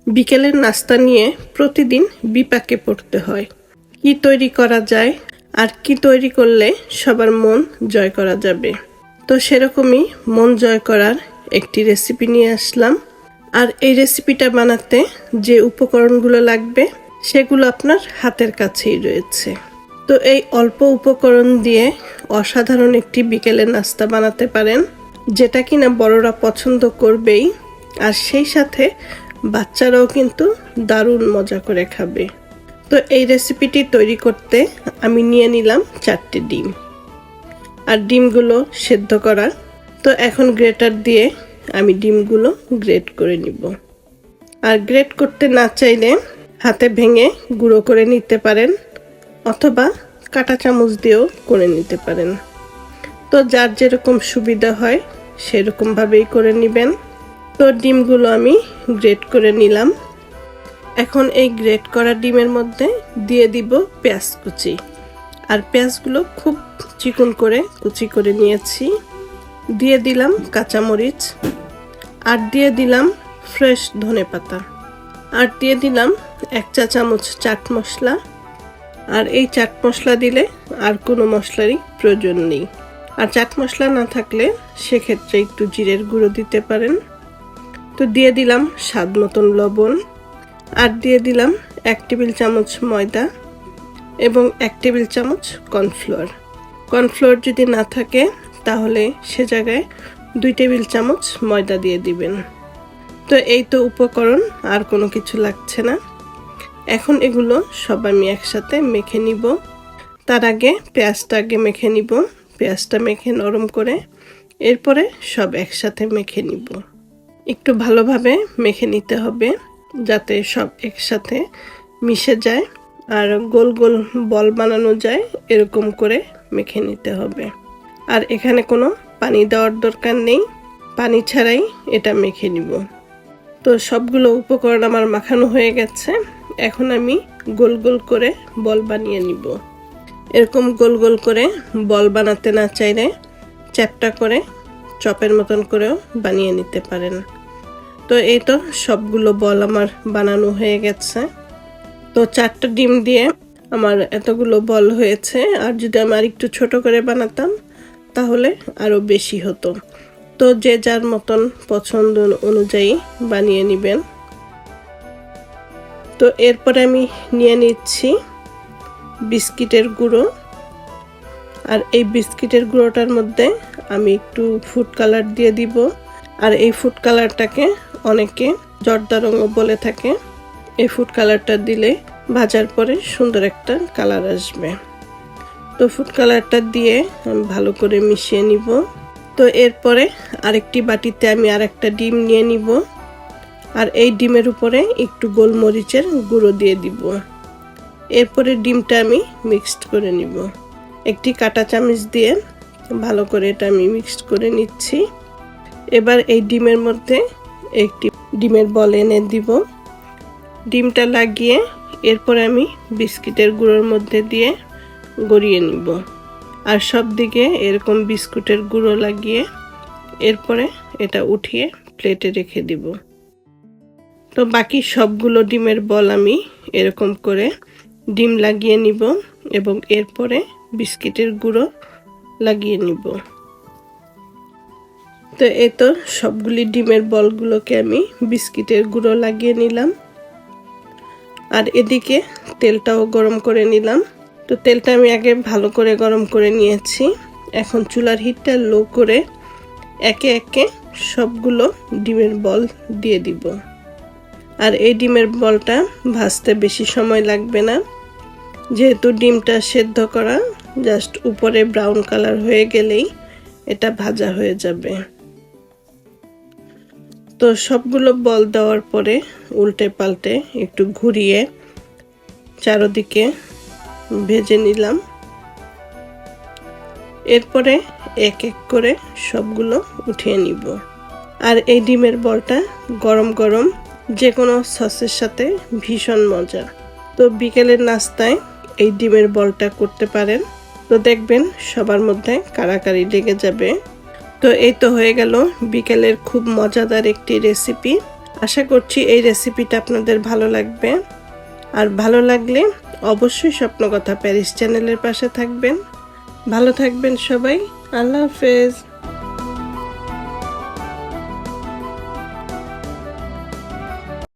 বিকেলের নাস্তা নিয়ে প্রতিদিন বিপাকে পড়তে হয়। কি তৈরি করা যায় আর কি তৈরি করলে সবার মন জয় করা যাবে। তো সেরকমই মন জয় করার একটি রেসিপি নিয়ে আসলাম। আর এই রেসিপিটা বানাতে যে উপকরণগুলো লাগবে সেগুলো আপনার হাতের কাছেই রয়েছে। তো এই অল্প উপকরণ দিয়ে অসাধারণ একটি বিকেলের নাস্তা বানাতে পারেন, যেটা কিনা বড়রা পছন্দ করবেই, আর সেই সাথে বাচ্চারাও কিন্তু দারুণ মজা করে খাবে। তো এই রেসিপিটি তৈরি করতে আমি নিয়ে নিলাম 4টি ডিম, আর ডিমগুলো সেদ্ধ করা। তো এখন গ্রেটার দিয়ে আমি ডিমগুলো গ্রেট করে নিব। আর গ্রেট করতে না চাইলে হাতে ভেঙে গুঁড়ো করে নিতে পারেন, অথবা কাঁটা চামচ দিয়েও করে নিতে পারেন। তো যার যেরকম সুবিধা হয় সেরকমভাবেই করে নেবেন। তো ডিমগুলো আমি গ্রেট করে নিলাম। এখন এই গ্রেট করা ডিমের মধ্যে দিয়ে দিব পেঁয়াজ কুচি, আর পেঁয়াজগুলো খুব চিকন করে কুচি করে নিয়েছি। দিয়ে দিলাম কাঁচামরিচ, আর দিয়ে দিলাম ফ্রেশ ধনেপাতা, আর দিয়ে দিলাম 1 চা চামচ চাট মশলা। আর এই চাট মশলা দিলে আর কোনো মশলারই প্রয়োজন নেই। আর চাট মশলা না থাকলে সেক্ষেত্রে একটু জিরের গুঁড়ো দিতে পারেন। তো দিয়ে দিলাম স্বাদ মতন লবণ, আর দিয়ে দিলাম 1 টেবিল চামচ ময়দা এবং 1 টেবিল চামচ কর্নফ্লোর। কর্নফ্লোর যদি না থাকে তাহলে সে জায়গায় 2 টেবিল চামচ ময়দা দিয়ে দিবেন। তো এই তো উপকরণ, আর কোনো কিছু লাগছে না। এখন এগুলো সব আমি একসাথে মেখে নিব। তার আগে পেঁয়াজটা মেখে নিব। পেঁয়াজটা মেখে নরম করে এরপরে সব একসাথে মেখে নিব। একটু ভালোভাবে মেখে নিতে হবে যাতে সব একসাথে মিশে যায় আর গোল গোল বল বানানো যায়, এরকম করে মেখে নিতে হবে। আর এখানে কোনো পানি দেওয়ার দরকার নেই, পানি ছাড়াই এটা মেখে নিব। তো সবগুলো উপকরণ আমার মাখানো হয়ে গেছে। এখন আমি গোল গোল করে বল বানিয়ে নিব। এরকম গোল গোল করে বল বানাতে না চাইলে চ্যাপটা করে চপের মতন করেও বানিয়ে নিতে পারেন। তো এই তো সবগুলো বল আমার বানানো হয়ে গেছে। তো 4টা ডিম দিয়ে আমার এতগুলো বল হয়েছে। আর যদি আমি একটু ছোট করে বানাতাম তাহলে আরো বেশি হতো। তো যে যার মতন পছন্দ অনুযায়ী বানিয়ে নেবেন। তো এরপরে আমি নিয়ে নিচ্ছি বিস্কিটের গুঁড়ো। আর এই বিস্কিটের গুঁড়োটার মধ্যে আমি একটু ফুড কালার দিয়ে দিব। আর এই ফুড কালারটাকে অনেকে জর্দা রঙও বলে থাকে। এই ফুড কালারটা দিলে ভাজার পরে সুন্দর একটা কালার আসবে। তো ফুড কালারটা দিয়ে আমি ভালো করে মিশিয়ে নিব। তো এরপরে আরেকটি বাটিতে আমি আরেকটা ডিম নিয়ে নিব, আর এই ডিমের উপরে একটু গোলমরিচের গুঁড়ো দিয়ে দিব। এরপরে ডিমটা আমি মিক্সড করে নিব। একটি কাঁটা চামচ দিয়ে ভালো করে এটা আমি মিক্সড করে নিচ্ছি। এবার এই ডিমের মধ্যে একটি ডিমের বল এনে দিব। ডিমটা লাগিয়ে এরপরে আমি বিস্কিটের গুঁড়োর মধ্যে দিয়ে গড়িয়ে নিব। আর সব দিকে এরকম বিস্কুটের গুঁড়ো লাগিয়ে এরপরে এটা উঠিয়ে প্লেটে রেখে দিব। তো বাকি সবগুলো ডিমের বল আমি এরকম করে ডিম লাগিয়ে নিব এবং এরপরে বিস্কিটের গুঁড়ো লাগিয়ে নিব। তো এই তো সবগুলি ডিমের বলগুলোকে আমি বিস্কিটের গুঁড়ো লাগিয়ে নিলাম। আর এদিকে তেলটাও গরম করে নিলাম। তো তেলটা আমি আগে ভালো করে গরম করে নিয়েছি। এখন চুলার হিটটা লো করে একে একে সবগুলো ডিমের বল দিয়ে দিব। আর এই ডিমের বলটা ভাজতে বেশি সময় লাগবে না, যেহেতু ডিমটা সেদ্ধ করা, জাস্ট উপরে ব্রাউন কালার হয়ে গেলেই এটা ভাজা হয়ে যাবে। তো সবগুলো বল দেওয়ার পরে উল্টে পাল্টে একটু ঘুরিয়ে চারদিকে ভেজে নিলাম। এরপরে এক এক করে সবগুলো উঠিয়ে নিব। আর এই ডিমের বলটা গরম গরম যে কোনো সসের সাথে ভীষণ মজা। তো বিকেলের নাস্তায় এই ডিমের বলটা করতে পারেন। তো দেখবেন সবার মধ্যে কাড়াকাড়ি লেগে যাবে। তো এই তো হয়ে গেল বিকেলের খুব মজাদার একটি রেসিপি। আশা করছি এই রেসিপিটা আপনাদের ভালো লাগবে। আর ভালো লাগলে অবশ্যই স্বপ্নকথা প্যারিস চ্যানেলের পাশে থাকবেন। ভালো থাকবেন সবাই। আল্লাহ হাফেজ।